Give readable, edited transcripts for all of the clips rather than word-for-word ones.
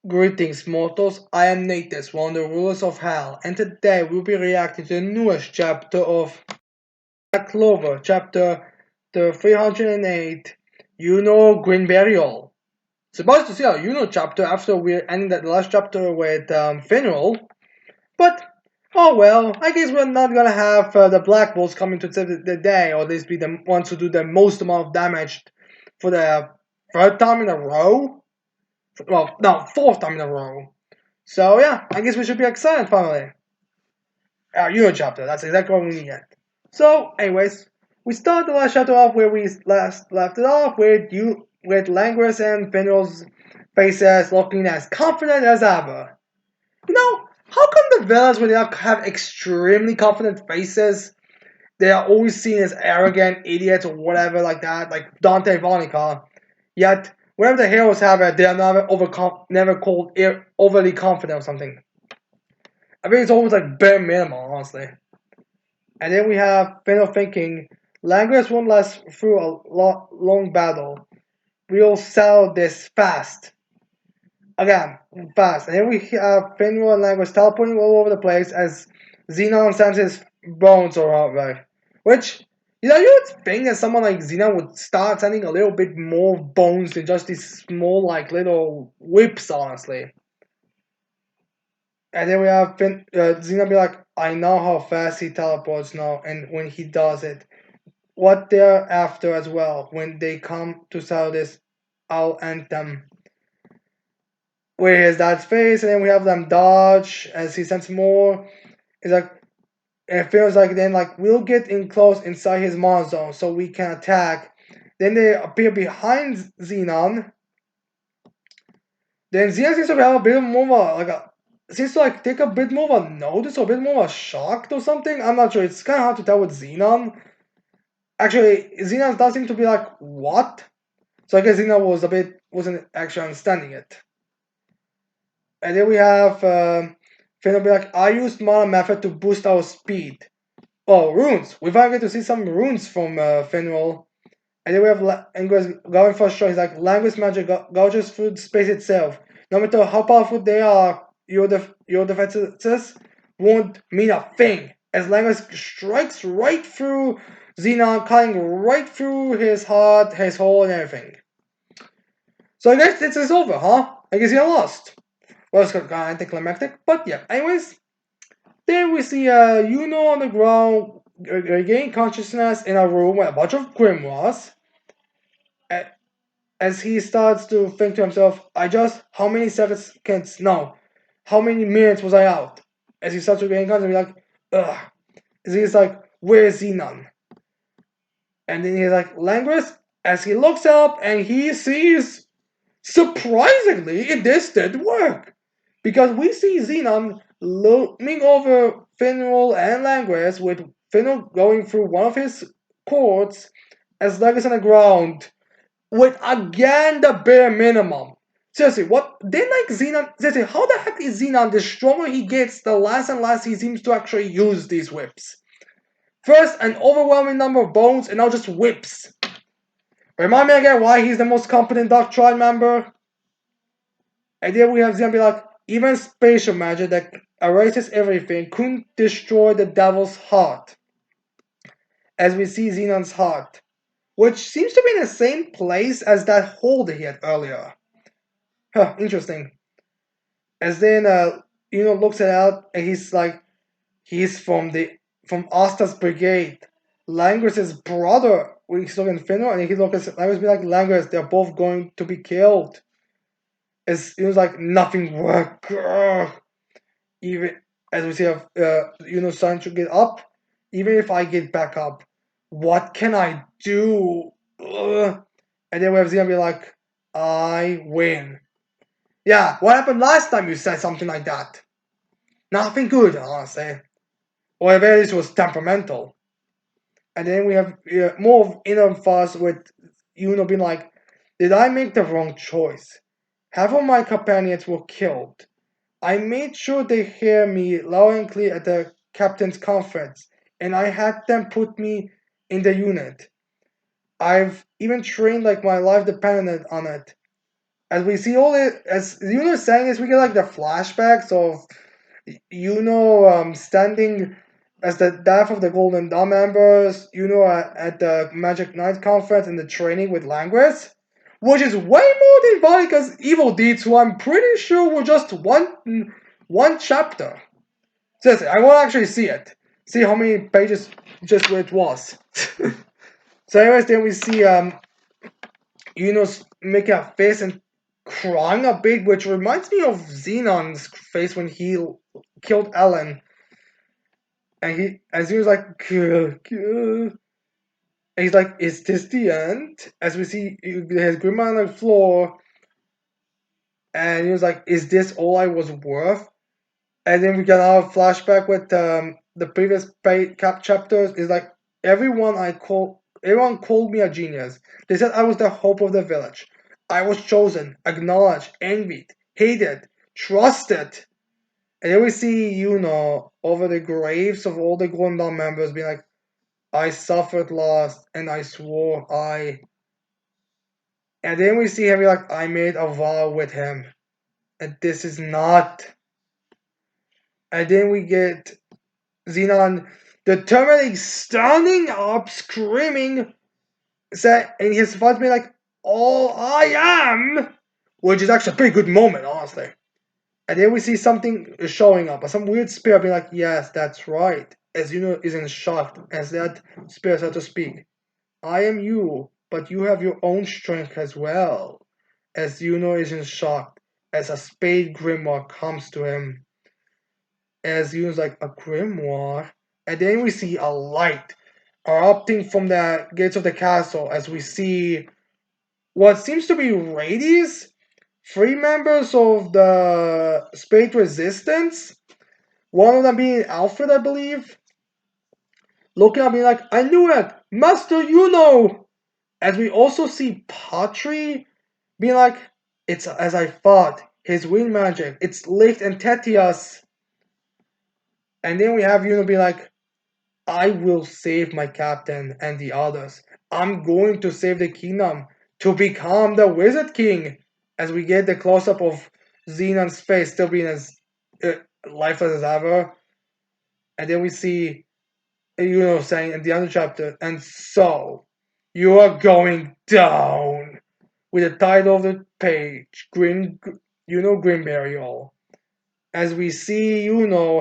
Greetings, mortals. I am Natus, one of the rulers of Hell, and today we'll be reacting to the newest chapter of Black Clover, chapter the 308, Yuno Grinberryall. Supposed to see our Yuno chapter after we're ending that last chapter with Finral, but oh well, I guess we're not gonna have the Black Wolves coming to save the day, or at least be the ones who do the most amount of damage for the third time in a row. Well, no, fourth time in a row. So yeah, I guess we should be excited finally. Euro chapter, that's exactly what we need. So, anyways, we start the last chapter off where we last left it off with Langris and Finral's faces looking as confident as ever. You know, how come the villains when they have extremely confident faces, they are always seen as arrogant idiots or whatever like that, like Dante Vonica. Yet whenever the heroes have it, they are never called overly confident or something. I think it's always like bare minimum, honestly. And then we have Final thinking, Langris won't last through a long battle. We'll settle this fast. Again, fast. And then we have Finral and Langris teleporting all over the place as Xenon sends his bones around. Which, you would think that someone like Xenon would start sending a little bit more bones than just these small, like, little whips, honestly. And then we have Xena be like, I know how fast he teleports now, and when he does it, what they're after as well. When they come to sell this, I'll end them. Where is that face? And then we have them dodge as he sends more. It's like, it feels like then like we'll get in close inside his mon zone so we can attack. Then they appear behind Xenon. Then Xenon seems to have a bit more like a seems to like take a bit more of a notice or a bit more of a shock or something. I'm not sure. It's kind of hard to tell with Xenon. Actually, Xenon does seem to be like, what? So I guess Xenon wasn't actually understanding it. And then we have Finn will be like, I used mana method to boost our speed. Oh, runes. We finally get to see some runes from Finral. And then we have Ingress going for a show. He's like, language magic gouges through space itself. No matter how powerful they are, your defenses won't mean a thing. As language strikes right through Xenon, cutting right through his heart, his hole, and everything. So I guess this is over, huh? I guess you're lost. Well, it's kind of anticlimactic, but yeah. Anyways, then we see Yuno on the ground, regain consciousness in a room with a bunch of grimoires. As he starts to think to himself, how many seconds, no, how many minutes was I out? As he starts to gain consciousness, he's like, ugh. As he's like, where's Xenon? And then he's like, Langris, as he looks up and he sees, surprisingly, this did work. Because we see Xenon looming over Finral and Langris with Finral going through one of his cords as Langris on the ground with again the bare minimum. Seriously, what? Then like Xenon, seriously, how the heck is Xenon the stronger he gets, the less and less he seems to actually use these whips? First, an overwhelming number of bones, and now just whips. Remind me again why he's the most competent Dark Tribe member? And then we have Xenon be like, even spatial magic that erases everything couldn't destroy the devil's heart. As we see Xenon's heart, which seems to be in the same place as that hole that he had earlier. Huh, interesting. As then looks it out and he's like, he's from Asta's brigade. Langris's brother. When he's looking at Finral and he looks at Langris be like, Langris, they're both going to be killed. As it was like nothing worked. Even as we see starting to get up. Even if I get back up, what can I do? Ugh. And then we have Xenon be like, I win. Yeah, what happened last time you said something like that? Nothing good, honestly. Or at least it was temperamental. And then we have more of inner fuss with Yuno being like, did I make the wrong choice? Half of my companions were killed. I made sure they hear me loud and clear at the captain's conference, and I had them put me in the unit. I've even trained like my life depended on it. As we see all it, as Yuno is saying this, we get like the flashbacks of standing as the death of the Golden Dawn members, at the Magic Knight conference and the training with Langris, which is way more than funny because Evil Deeds, who I'm pretty sure were just one chapter. Seriously, I want to actually see it. See how many pages just where it was. So anyways, then we see making a face and crying a bit, which reminds me of Xenon's face when he killed Ellen. And he was like, "Kuh, kuh." And he's like, is this the end? As we see his grandma on the floor, and he was like, is this all I was worth? And then we get our flashback with the previous chapters. Is like, everyone called me a genius. They said I was the hope of the village. I was chosen, acknowledged, envied, hated, trusted. And then we see, over the graves of all the Golden Dawn members being like, I suffered loss and I swore I. And then we see him be like, I made a vow with him. And this is not. And then we get Xenon determinedly standing up, screaming, and his voice being like, all I am! Which is actually a pretty good moment, honestly. And then we see something showing up, some weird spirit being like, yes, that's right. As is in shock as that spirit starts to speak. I am you, but you have your own strength as well. As is in shock as a spade grimoire comes to him. As Yuno's like, a grimoire? And then we see a light erupting from the gates of the castle as we see what seems to be Radies, three members of the Spade Resistance. One of them being Alfred, I believe. Looking at me like, I knew it! Master Yuno! As we also see Patri being like, it's as I thought, his wind magic, it's Licht and Tetias. And then we have Yuno be like, I will save my captain and the others. I'm going to save the kingdom to become the Wizard King. As we get the close up of Xenon's face still being as lifeless as ever. And then we see saying in the other chapter, and so you are going down with the title of the page, Grinberryall. As we see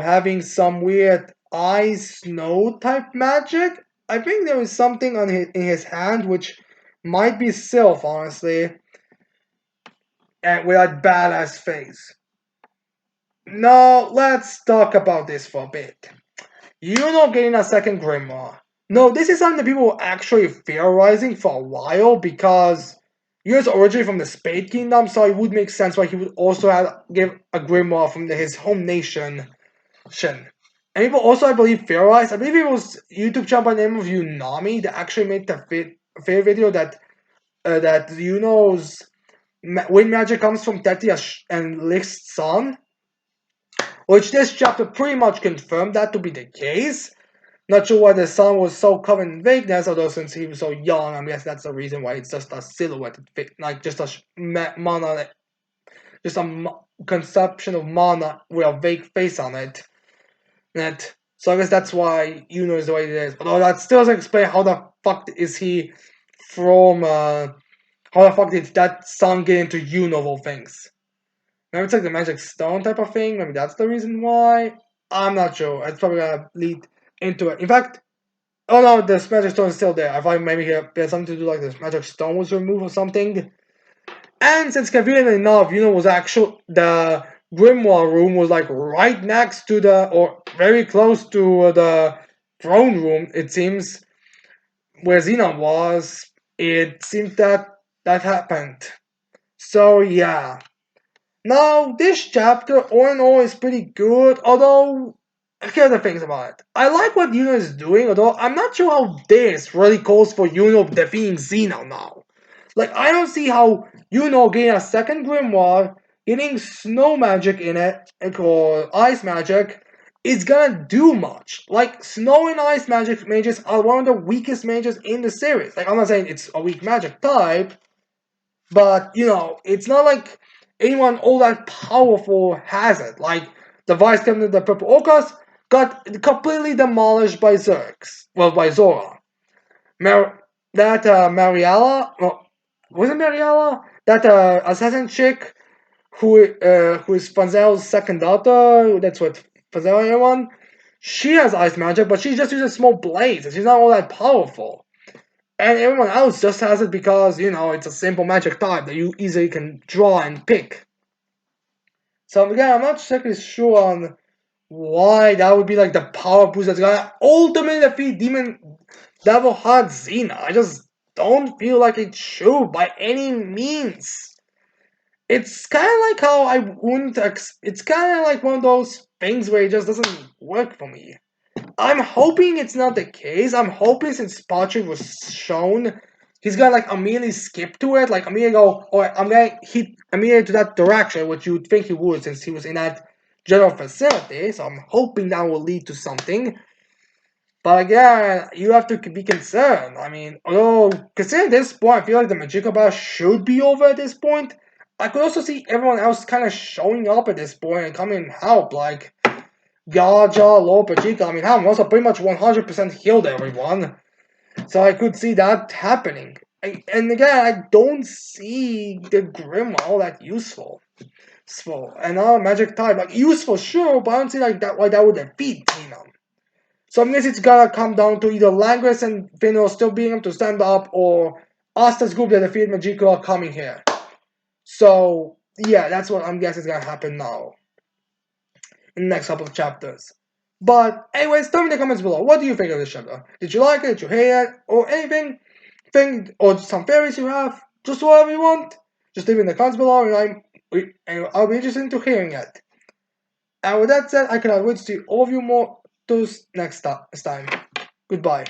having some weird ice snow type magic. I think there is something in his hand which might be Sylph, honestly, and with that badass face. Now let's talk about this for a bit. Getting a second grimoire. No, this is something that people were actually theorizing for a while because Yuno's originally from the Spade Kingdom, so it would make sense why he would also give a grimoire from his home nation. And people also, I believe, theorized. I believe it was YouTube channel by the name of Unami that actually made the fair video that Yuno's wind magic comes from Tetia and Licht's son, which this chapter pretty much confirmed that to be the case. Not sure why the son was so covered in vagueness, although since he was so young, I guess that's the reason why it's just a silhouette, like just a mana, just a conception of mana with a vague face on it. So I guess that's why is the way it is. Although that still doesn't explain how the fuck is he from, how the fuck did that son get into Yuno of all things? Maybe it's like the magic stone type of thing, maybe that's the reason why? I'm not sure, it's probably gonna lead into it. In fact, oh no, this magic stone is still there. I thought maybe it had something to do like this magic stone was removed or something. And since conveniently enough, was actually the grimoire room was like right next to or very close to the throne room, it seems, where Xenon was. It seems that happened. So yeah. Now, this chapter, all in all, is pretty good, although, here are the things about it. I like what Yuno is doing, although I'm not sure how this really calls for Yuno defeating Xenon now. Like, I don't see how getting a second grimoire, getting snow magic in it, or ice magic, is gonna do much. Like, snow and ice magic mages are one of the weakest mages in the series. Like, I'm not saying it's a weak magic type, But it's not like anyone all that powerful has it. Like the vice captain of the Purple Orcas got completely demolished by Zerx. Well, by Zora. Mariala, well, wasn't Mariala that assassin chick who is Fanzel's second daughter? That's what Fanzel one. She has ice magic, but she just uses small blades, and she's not all that powerful. And everyone else just has it because it's a simple magic type that you easily can draw and pick. So again, I'm not exactly sure on why that would be like the power boost that's gonna ultimately defeat Demon Devil Heart Xena. I just don't feel like it should by any means. It's kind of like how I wouldn't. It's kind of like one of those things where it just doesn't work for me. I'm hoping it's not the case. I'm hoping since Patrick was shown, he's gonna like immediately skip to it. Like immediately go, or I'm gonna hit immediately to that direction, which you'd think he would since he was in that general facility. So I'm hoping that will lead to something. But again, you have to be concerned. I mean, although considering this point, I feel like the Magical Battle should be over at this point. I could also see everyone else kind of showing up at this point and coming and help, like Gaja, Lopa, Chica. I mean, I'm also pretty much 100% healed everyone. So I could see that happening. And again, I don't see the Grim all that useful. And now magic type, like useful, sure, but I don't see like that why that would defeat Tina. So I guess it's gonna come down to either Langris and Finno still being able to stand up, or Asta's group that defeated Magical coming here. So yeah, that's what I'm guessing is gonna happen now in the next couple of chapters. But anyways, tell me in the comments below. What do you think of this chapter? Did you like it? Did you hate it? Or anything? Or some theories you have? Just whatever you want. Just leave it in the comments below, and I'll be interested to hearing it. And with that said, I cannot wait to see all of you more those next time. Goodbye.